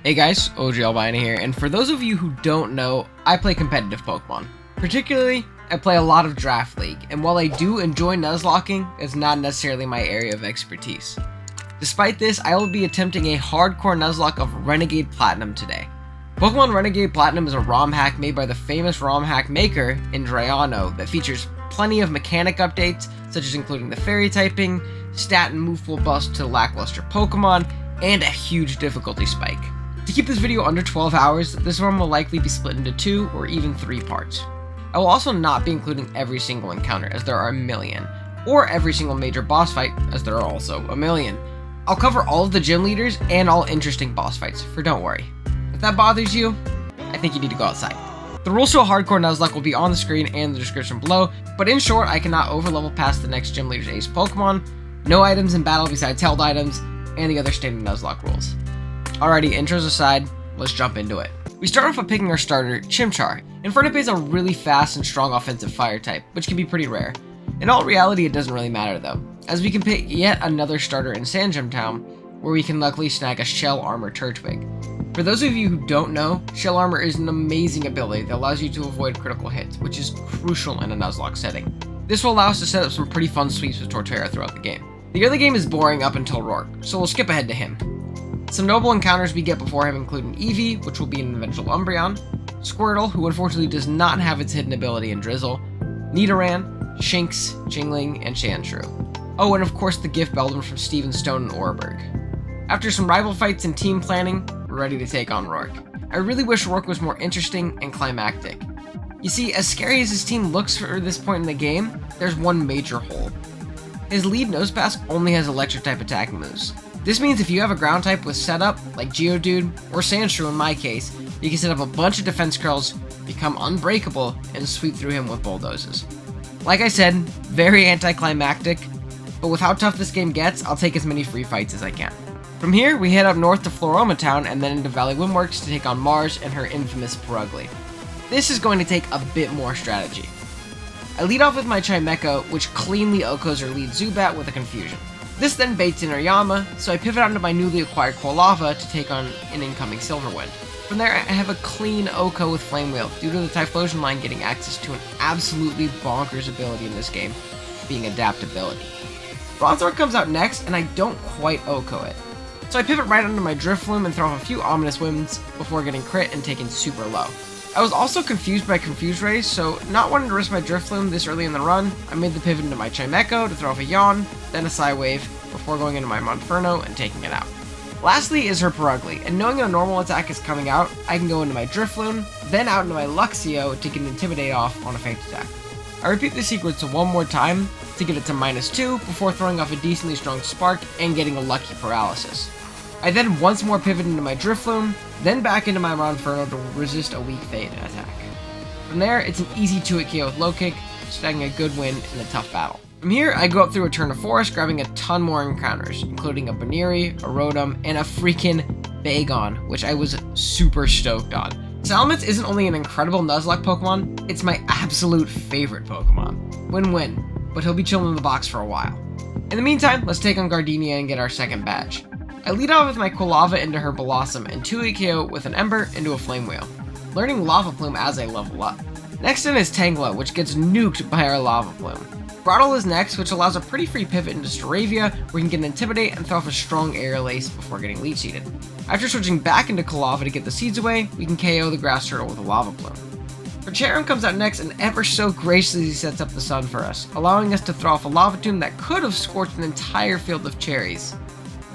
Hey guys, OG Albina here, and for those of you who don't know, I play competitive Pokemon. Particularly, I play a lot of Draft League, and while I do enjoy Nuzlocking, it's not necessarily my area of expertise. Despite this, I will be attempting a hardcore Nuzlocke of Renegade Platinum today. Pokemon Renegade Platinum is a ROM hack made by the famous ROM hack maker, Infernape, that features plenty of mechanic updates, such as including the fairy typing, stat and move pool buffs to lackluster Pokemon, and a huge difficulty spike. To keep this video under 12 hours, this one will likely be split into 2 or even 3 parts. I will also not be including every single encounter, as there are a million, or every single major boss fight, as there are also a million. I'll cover all of the gym leaders and all interesting boss fights, for don't worry. If that bothers you, I think you need to go outside. The rules to a hardcore Nuzlocke will be on the screen and the description below, but in short, I cannot overlevel past the next gym leader's ace Pokemon, no items in battle besides held items, and the other standard Nuzlocke rules. Alrighty, intros aside, let's jump into it. We start off by picking our starter, Chimchar. Infernape is a really fast and strong offensive fire type, which can be pretty rare. In all reality, it doesn't really matter though, as we can pick yet another starter in Sandgem Town, where we can luckily snag a Shell Armor Turtwig. For those of you who don't know, Shell Armor is an amazing ability that allows you to avoid critical hits, which is crucial in a Nuzlocke setting. This will allow us to set up some pretty fun sweeps with Torterra throughout the game. The early game is boring up until Rourke, so we'll skip ahead to him. Some notable encounters we get before him include an Eevee, which will be an eventual Umbreon, Squirtle, who unfortunately does not have its hidden ability in Drizzle, Nidoran, Shinx, Jingling, and Sandshrew. Oh, and of course the gift Beldum from Steven Stone and Oreburgh. After some rival fights and team planning, we're ready to take on Rourke. I really wish Rourke was more interesting and climactic. You see, as scary as his team looks for this point in the game, there's one major hole. His lead Nosepass only has electric type attacking moves. This means if you have a ground type with setup, like Geodude, or Sandshrew in my case, you can set up a bunch of defense curls, become unbreakable, and sweep through him with bulldozes. Like I said, very anticlimactic, but with how tough this game gets, I'll take as many free fights as I can. From here, we head up north to Floroma Town and then into Valley Windworks to take on Mars and her infamous Purugly. This is going to take a bit more strategy. I lead off with my Chimecho, which cleanly OHKOs her lead Zubat with a Confusion. This then baits in Aryama, so I pivot onto my newly acquired Quilava to take on an incoming Silverwind. From there, I have a clean OHKO with Flame Wheel, due to the Typhlosion line getting access to an absolutely bonkers ability in this game, being Adaptability. Bronzor comes out next, and I don't quite OHKO it. So I pivot right onto my Drifloon and throw off a few Ominous Winds before getting crit and taken super low. I was also confused by Confuse Rays, so not wanting to risk my Drifloon this early in the run, I made the pivot into my Chimecho to throw off a Yawn, then a Psywave, before going into my Monferno and taking it out. Lastly is her Purugly, and knowing a normal attack is coming out, I can go into my Drifloon, then out into my Luxio to get an Intimidate off on a Feint attack. I repeat the sequence one more time to get it to -2 before throwing off a decently strong Spark and getting a lucky Paralysis. I then once more pivot into my Drifloon, then back into my Monferno to resist a weak Feint attack. From there, it's an easy 2-hit KO with Low Kick, snagging a good win in a tough battle. From here, I go up through Eterna Forest, grabbing a ton more encounters, including a Baneri, a Rotom, and a freaking Bagon, which I was super stoked on. Salamence isn't only an incredible Nuzlocke Pokemon, it's my absolute favorite Pokemon. Win-win, but he'll be chilling in the box for a while. In the meantime, let's take on Gardenia and get our second badge. I lead off with my Quilava into her Blossom and 2-hit KO with an Ember into a Flame Wheel, learning Lava Plume as I level up. Next in is Tangela, which gets nuked by our Lava Plume. Brattle is next, which allows a pretty free pivot into Staravia, where we can get an Intimidate and throw off a strong Aerial Ace before getting Leech Seeded. After switching back into Quilava to get the seeds away, we can KO the Grass Turtle with a Lava Plume. Percheron comes out next and ever so graciously sets up the sun for us, allowing us to throw off a Lava Tomb that could have scorched an entire field of cherries.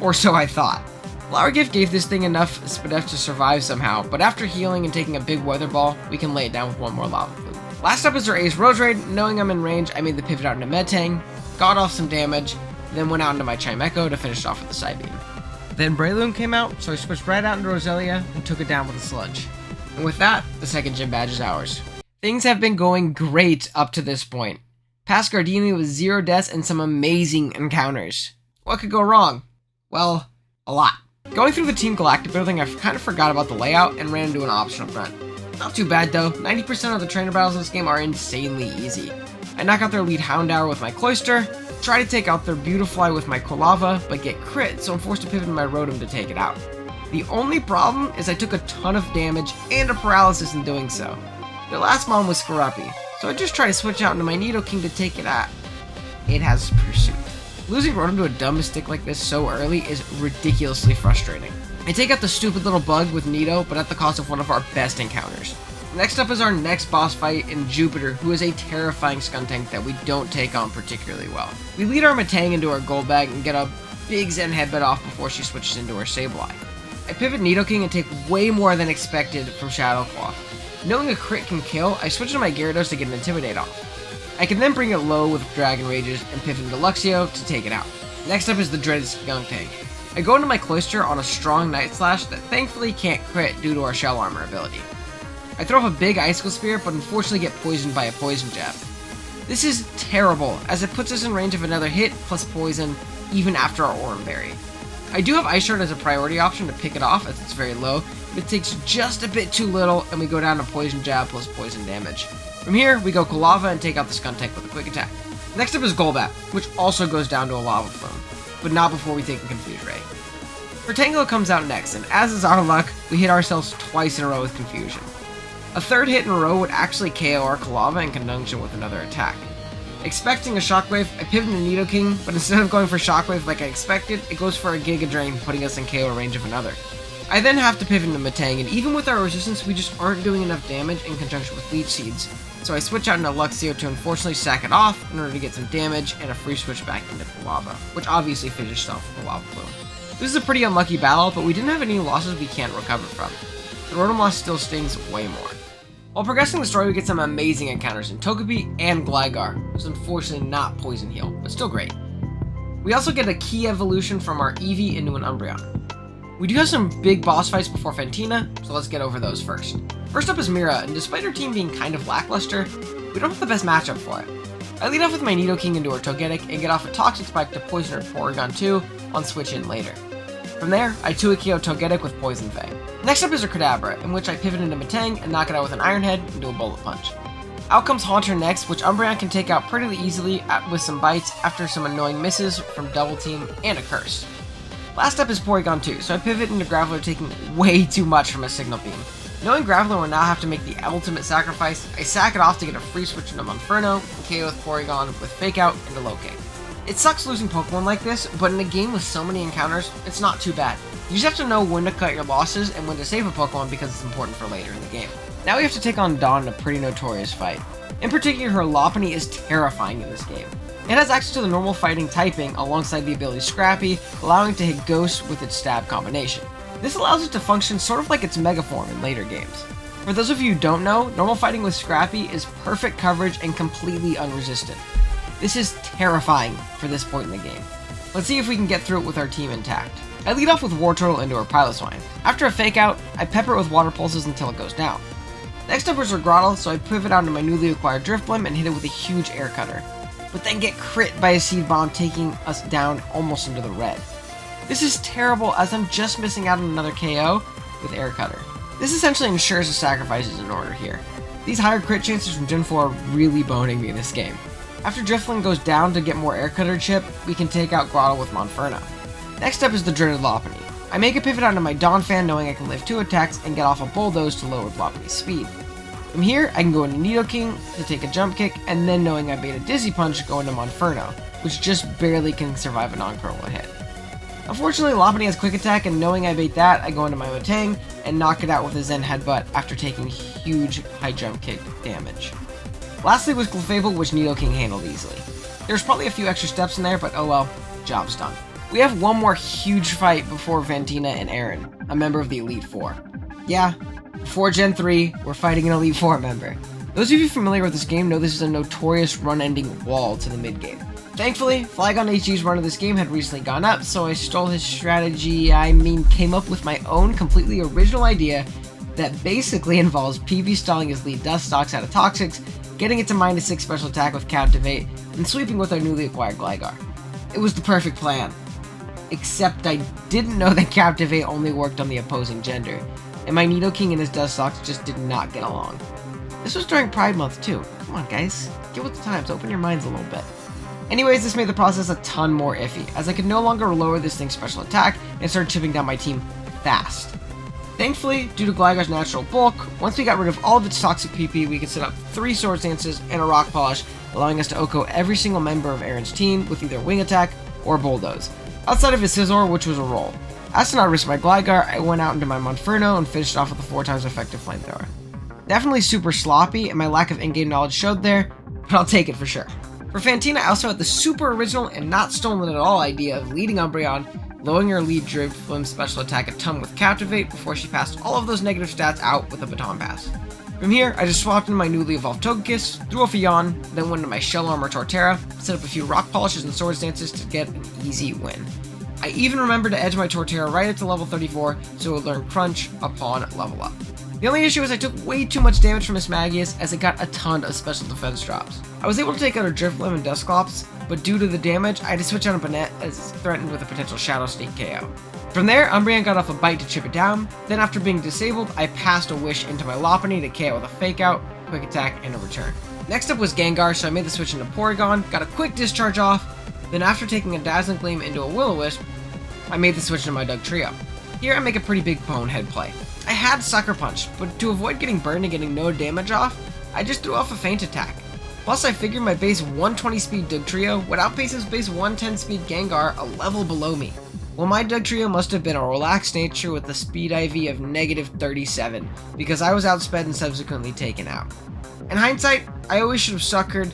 Or so I thought. Flower Gift gave this thing enough SPDF to survive somehow, but after healing and taking a big Weather Ball, we can lay it down with one more Lava Plume. Last up is our Ace Roserade. Knowing I'm in range, I made the pivot out into Metang, got off some damage, then went out into my Chimecho to finish off with the Psybeam. Then Breloom came out, so I switched right out into Roselia and took it down with a Sludge. And with that, the second gym badge is ours. Things have been going great up to this point. Past Gardenia with 0 deaths and some amazing encounters. What could go wrong? Well, a lot. Going through the Team Galactic building, I kind of forgot about the layout and ran into an optional front. Not too bad though, 90% of the trainer battles in this game are insanely easy. I knock out their lead Houndour with my Cloyster, try to take out their Beautifly with my Quilava, but get crit, so I'm forced to pivot my Rotom to take it out. The only problem is I took a ton of damage and a paralysis in doing so. Their last mon was Scrubby, so I just try to switch out into my Nidoking to take it out. It has Pursuit. Losing Rotom to a dumb mistake like this so early is ridiculously frustrating. I take out the stupid little bug with Nido, but at the cost of one of our best encounters. Next up is our next boss fight in Jupiter, who is a terrifying Skunk Tank that we don't take on particularly well. We lead our Metang into our Golbat and get a big Zen headbutt off before she switches into her Sableye. I pivot Nidoking and take way more than expected from Shadow Claw. Knowing a crit can kill, I switch to my Gyarados to get an Intimidate off. I can then bring it low with Dragon Rages and pivot into Luxio to take it out. Next up is the dreaded Skunk Tank. I go into my Cloyster on a strong Night Slash that thankfully can't crit due to our Shell Armor ability. I throw off a big Icicle Spear, but unfortunately get poisoned by a Poison Jab. This is terrible, as it puts us in range of another hit plus poison, even after our Oran Berry. I do have Ice Shard as a priority option to pick it off, as it's very low, but it takes just a bit too little, and we go down to Poison Jab plus poison damage. From here, we go Lava and take out the Skunk Tank with a quick attack. Next up is Golbat, which also goes down to a Lava Plume, but not before we take a Confuse Ray. Fertango comes out next, and as is our luck, we hit ourselves twice in a row with Confusion. A third hit in a row would actually KO our Kalava in conjunction with another attack. Expecting a Shockwave, I pivot to Nidoking, but instead of going for Shockwave like I expected, it goes for a Giga Drain, putting us in KO range of another. I then have to pivot into Metang, and even with our resistance, we just aren't doing enough damage in conjunction with Leech Seeds, so I switch out into Luxio to unfortunately sack it off in order to get some damage and a free switch back into Lava, which obviously finished off with the Lava Plume. This is a pretty unlucky battle, but we didn't have any losses we can't recover from. The Rotom loss still stings way more. While progressing the story, we get some amazing encounters in Togepi and Gligar, which is unfortunately not Poison Heal, but still great. We also get a key evolution from our Eevee into an Umbreon. We do have some big boss fights before Fantina, so let's get over those first. First up is Mira, and despite her team being kind of lackluster, we don't have the best matchup for it. I lead off with my Nidoking into her Togetic and get off a Toxic Spike to poison her Porygon 2 on switch in later. From there, I 2-KO Togetic with Poison Fang. Next up is her Kadabra, in which I pivot into Metang and knock it out with an Iron Head and do a Bullet Punch. Out comes Haunter next, which Umbreon can take out pretty easily with some bites after some annoying misses from Double Team and a Curse. Last up is Porygon 2, so I pivot into Graveler taking way too much from a Signal Beam. Knowing Graveler will now have to make the ultimate sacrifice, I sack it off to get a free switch into Monferno and KO with Porygon with Fake Out into Low-Kick. It sucks losing Pokemon like this, but in a game with so many encounters, it's not too bad. You just have to know when to cut your losses and when to save a Pokemon because it's important for later in the game. Now we have to take on Dawn in a pretty notorious fight. In particular, her Lopunny is terrifying in this game. It has access to the normal fighting typing alongside the ability Scrappy, allowing it to hit Ghost with its stab combination. This allows it to function sort of like its Mega Form in later games. For those of you who don't know, normal fighting with Scrappy is perfect coverage and completely unresisted. This is terrifying for this point in the game. Let's see if we can get through it with our team intact. I lead off with Wartortle into her Piloswine. After a Fake Out, I pepper it with Water Pulses until it goes down. Next up is her Grottle, so I pivot out into my newly acquired Drifblim and hit it with a huge Air Cutter, but then get crit by a Seed Bomb, taking us down almost into the red. This is terrible, as I'm just missing out on another KO with Air Cutter. This essentially ensures the sacrifices in order here. These higher crit chances from Gen 4 are really boning me in this game. After Drifblim goes down to get more Air Cutter chip, we can take out Grottle with Monferno. Next up is the dreaded Lopunny. I make a pivot onto my Donphan knowing I can live 2 attacks and get off a Bulldoze to lower Lopunny's speed. From here, I can go into Nidoking to take a Jump Kick, and then knowing I bait a Dizzy Punch, go into Monferno, which just barely can survive a non-critical hit. Unfortunately, Lopunny has Quick Attack, and knowing I bait that, I go into my Metang and knock it out with a Zen Headbutt after taking huge high Jump Kick damage. Lastly was Clefable, which Nidoking handled easily. There's probably a few extra steps in there, but oh well, job's done. We have one more huge fight before Fantina and Aaron, a member of the Elite Four. Yeah, before Gen 3, we're fighting an Elite Four member. Those of you familiar with this game know this is a notorious run-ending wall to the mid-game. Thankfully, Flygon HG's run of this game had recently gone up, so I stole his strategy, came up with my own completely original idea that basically involves PV stalling his lead Dustox out of Toxics, getting it to -6 special attack with Captivate, and sweeping with our newly acquired Gligar. It was the perfect plan. Except I didn't know that Captivate only worked on the opposing gender, and my Nidoking and his Dustox just did not get along. This was during Pride Month too. Come on guys, get with the times, open your minds a little bit. Anyways, this made the process a ton more iffy, as I could no longer lower this thing's special attack and started chipping down my team fast. Thankfully, due to Gligar's natural bulk, once we got rid of all of its toxic PP, we could set up 3 Swords Dances and a Rock Polish, allowing us to OHKO every single member of Aaron's team with either Wing Attack or Bulldoze, outside of his Scizor, which was a roll. As to not risk my Gligar, I went out into my Monferno and finished off with a 4 times effective Flamethrower. Definitely super sloppy, and my lack of in-game knowledge showed there, but I'll take it for sure. For Fantina, I also had the super original and not stolen at all idea of leading Umbreon, lowering her lead Drifblim special attack a ton with Captivate before she passed all of those negative stats out with a Baton Pass. From here, I just swapped in my newly evolved Togekiss, threw off a Yawn, then went into my Shell Armor Torterra, set up a few Rock Polishes and Swords Dances to get an easy win. I even remembered to edge my Torterra right up to level 34 so it would learn Crunch upon level up. The only issue is I took way too much damage from Miss Magius as it got a ton of special defense drops. I was able to take out her Drifblim and Dusclops, but due to the damage, I had to switch out a Banette as it's threatened with a potential Shadow Sneak KO. From there, Umbreon got off a Bite to chip it down, then after being disabled, I passed a Wish into my Lopunny to KO with a Fake Out, Quick Attack, and a Return. Next up was Gengar, so I made the switch into Porygon, got a quick discharge off, then after taking a Dazzling Gleam into a Will-O-Wisp, I made the switch into my Dugtrio. Here I make a pretty big bonehead play. I had Sucker Punch, but to avoid getting burned and getting no damage off, I just threw off a Feint Attack. Plus I figured my base 120 speed Dugtrio would outpace his base 110 speed Gengar a level below me. Well, my Dugtrio must have been a relaxed nature with a speed IV of negative 37, because I was outsped and subsequently taken out. In hindsight, I always should have suckered.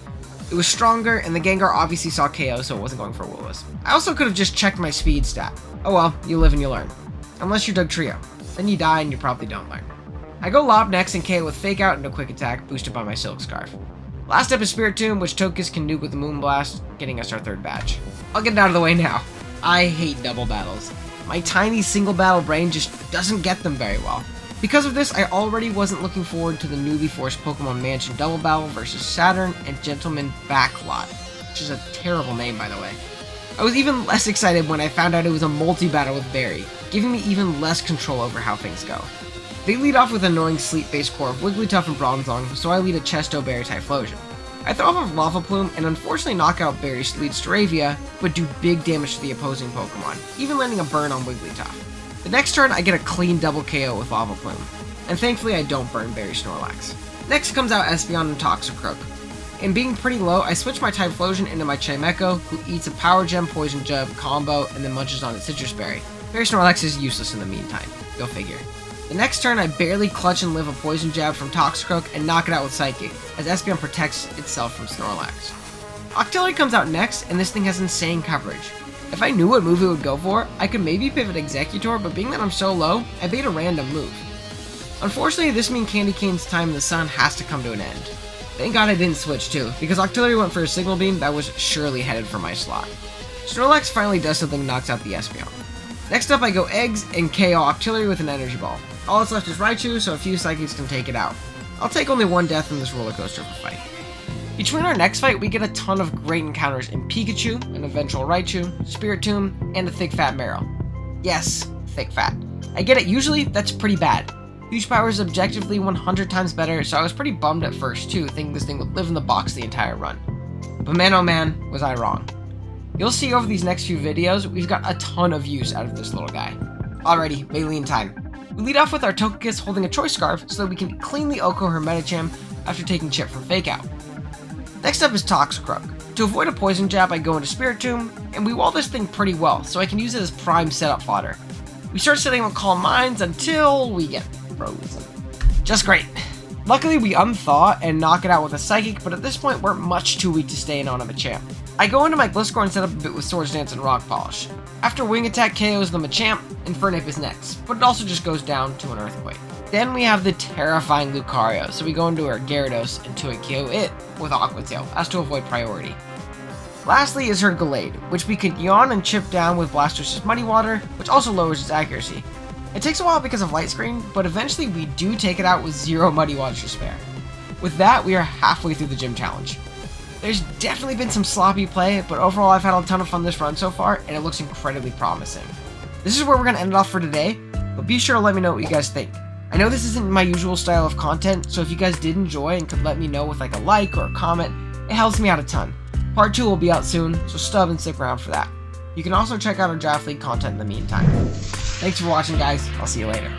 It was stronger, and the Gengar obviously saw KO, so it wasn't going for a Will-O-Wisp. I also could have just checked my speed stat. Oh well, you live and you learn. Unless you're Dugtrio. Then you die and you probably don't learn. I go Lob next and KO with Fake Out and a Quick Attack, boosted by my Silk Scarf. Last up is Spirit Tomb, which Togekiss can nuke with the Moonblast, getting us our 3rd badge. I'll get it out of the way now. I hate double battles. My tiny single battle brain just doesn't get them very well. Because of this, I already wasn't looking forward to the newly forced Pokemon Mansion double battle versus Saturn and Gentleman Backlot, which is a terrible name by the way. I was even less excited when I found out it was a multi-battle with Barry, giving me even less control over how things go. They lead off with an annoying sleep-based core of Wigglytuff and Bronzong, so I lead a Chesto Berry Typhlosion. I throw off a Lava Plume and unfortunately knock out Barry's lead Staravia, but do big damage to the opposing Pokemon, even landing a burn on Wigglytuff. The next turn I get a clean double KO with Lava Plume, and thankfully I don't burn Barry Snorlax. Next comes out Espeon and Toxicroak. And being pretty low, I switch my Typhlosion into my Chimecho, who eats a Power Gem Poison Jab combo and then munches on its Citrus Berry. Barry Snorlax is useless in the meantime, go figure. The next turn I barely clutch and live a Poison Jab from Toxicroak and knock it out with Psychic, as Espeon protects itself from Snorlax. Octillery comes out next, and this thing has insane coverage. If I knew what move it would go for, I could maybe pivot Executor, but being that I'm so low, I bait a random move. Unfortunately, this means Candy Cane's time in the sun has to come to an end. Thank God I didn't switch too, because Octillery went for a Signal Beam that was surely headed for my slot. Snorlax finally does something and knocks out the Espeon. Next up I go Eggs and KO Octillery with an Energy Ball. All that's left is Raichu, so a few Psychics can take it out. I'll take only one death in this roller coaster of a fight. Between our next fight, we get a ton of great encounters in Pikachu, an eventual Raichu, Spirit Tomb, and a Thick Fat Marrow. Yes, Thick Fat. I get it, usually that's pretty bad. Huge Power is objectively 100 times better, so I was pretty bummed at first too, thinking this thing would live in the box the entire run. But man oh man, was I wrong. You'll see over these next few videos, we've got a ton of use out of this little guy. Alrighty, Baleen time. We lead off with our Togekiss holding a Choice Scarf so that we can cleanly OHKO her Medicham after taking Chip from Fake Out. Next up is Toxicroak. To avoid a Poison Jab, I go into Spirit Tomb, and we wall this thing pretty well, so I can use it as prime setup fodder. We start setting up Calm Minds until we get frozen. Just great. Luckily, we unthaw and knock it out with a Psychic, but at this point, we're much too weak to stay in on a Machamp. I go into my Gliscor and set up a bit with Swords Dance and Rock Polish. After Wing Attack KOs the Machamp, Infernape is next, but it also just goes down to an Earthquake. Then we have the terrifying Lucario, so we go into our Gyarados and 2-hit KO it with Aqua Tail, as to avoid priority. Lastly is her Gallade, which we can yawn and chip down with Blastoise's Muddy Water, which also lowers its accuracy. It takes a while because of Light Screen, but eventually we do take it out with 0 Muddy Waters to spare. With that, we are halfway through the gym challenge. There's definitely been some sloppy play, but overall I've had a ton of fun this run so far, and it looks incredibly promising. This is where we're going to end it off for today, but be sure to let me know what you guys think. I know this isn't my usual style of content, so if you guys did enjoy and could let me know with like a like or a comment, it helps me out a ton. Part 2 will be out soon, so stub and stick around for that. You can also check out our Draft League content in the meantime. Thanks for watching, guys. I'll see you later.